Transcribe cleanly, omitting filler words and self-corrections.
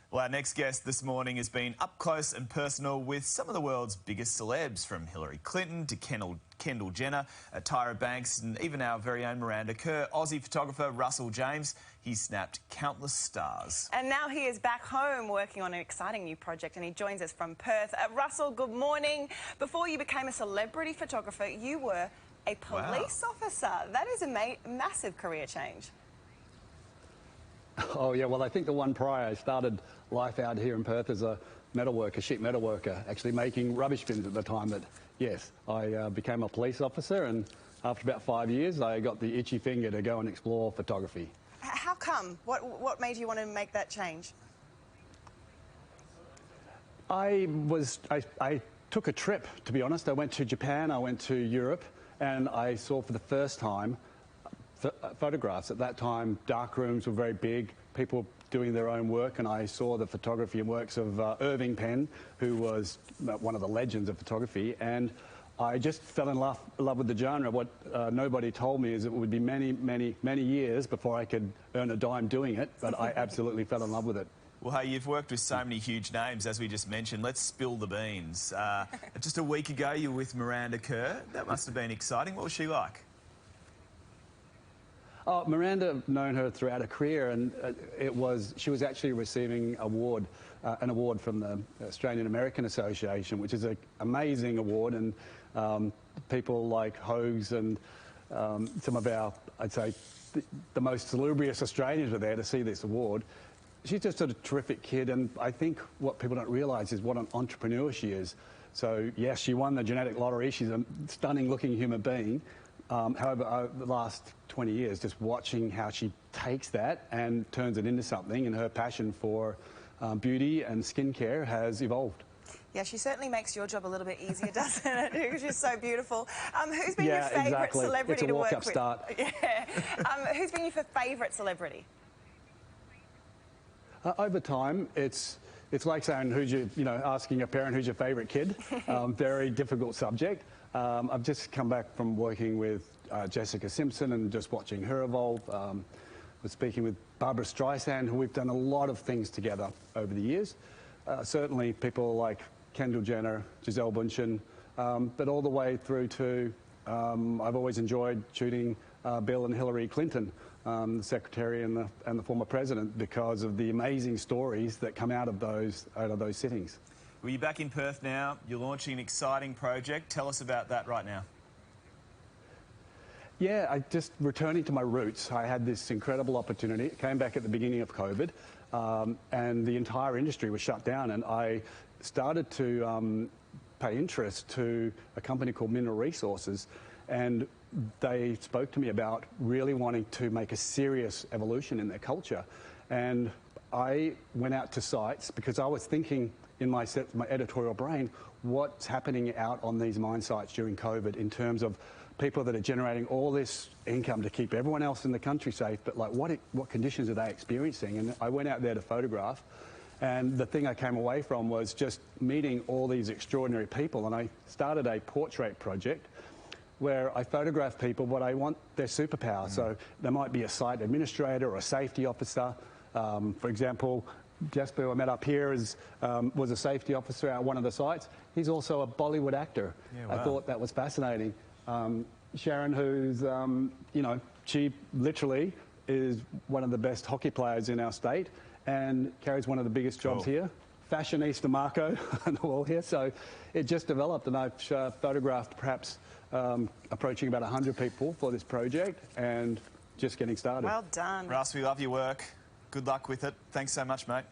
Well, our next guest this morning has been up close and personal with some of the world's biggest celebs, from Hillary Clinton to Kendall Jenner, Tyra Banks, and even our very own Miranda Kerr. Aussie photographer Russell James, he's snapped countless stars. And now he is back home working on an exciting new project, and he joins us from Perth. Russell, good morning. Before you became a celebrity photographer, you were a police officer. That is a massive career change. Oh, yeah, well, I think the one prior, I started life out here in Perth as a metalworker, sheet metal worker, actually making rubbish bins at the time. But yes, I became a police officer, and after about 5 years, I got the itchy finger to go and explore photography. How come? What made you want to make that change? I took a trip, to be honest. I went to Japan, I went to Europe, and I saw for the first time photographs. At that time, dark rooms were very big, people doing their own work, and I saw the photography and works of Irving Penn, who was one of the legends of photography, and I just fell in love with the genre. What nobody told me is it would be many, many, many years before I could earn a dime doing it, but I absolutely fell in love with it. Well, hey, you've worked with so many huge names, as we just mentioned. Let's spill the beans. Just a week ago, you were with Miranda Kerr. That must have been exciting. What was she like? Oh, Miranda, I've known her throughout her career, and she was actually receiving an award from the Australian American Association, which is an amazing award, and people like Hogues and some of our, I'd say, the most salubrious Australians were there to see this award. She's just a terrific kid, and I think what people don't realise is what an entrepreneur she is. So, yes, she won the genetic lottery. She's a stunning-looking human being. However, over the last 20 years, just watching how she takes that and turns it into something, and her passion for beauty and skincare has evolved. Yeah, she certainly makes your job a little bit easier, doesn't it? Because she's so beautiful. Who's been your favourite celebrity to work with? It's a walk-up start. Yeah. Who's been your favourite celebrity? Over time, it's like saying asking a parent who's your favourite kid. Very difficult subject. I've just come back from working with Jessica Simpson and just watching her evolve. Was speaking with Barbara Streisand, who we've done a lot of things together over the years. Certainly people like Kendall Jenner, Gisele Bündchen, but all the way through to I've always enjoyed shooting Bill and Hillary Clinton, the secretary and the former president, because of the amazing stories that come out of those sittings. Well, you're back in Perth now. You're launching an exciting project. Tell us about that right now. Yeah, I just returning to my roots. I had this incredible opportunity. It came back at the beginning of COVID, and the entire industry was shut down. And I started to pay interest to a company called MinRes, and they spoke to me about really wanting to make a serious evolution in their culture. And I went out to sites because I was thinking in my editorial brain, what's happening out on these mine sites during COVID in terms of people that are generating all this income to keep everyone else in the country safe, but like what conditions are they experiencing? And I went out there to photograph, and the thing I came away from was just meeting all these extraordinary people, and I started a portrait project where I photograph people, but I want their superpower. So there might be a site administrator or a safety officer. For example, Jasper, who I met up here, was a safety officer at one of the sites. He's also a Bollywood actor. Yeah, wow. I thought that was fascinating. Sharon, who's, she literally is one of the best hockey players in our state and carries one of the biggest jobs here. Fashionista Marco on the wall here. So it just developed, and I've photographed perhaps approaching about 100 people for this project, and just getting started. Well done. Russ, we love your work. Good luck with it. Thanks so much, mate.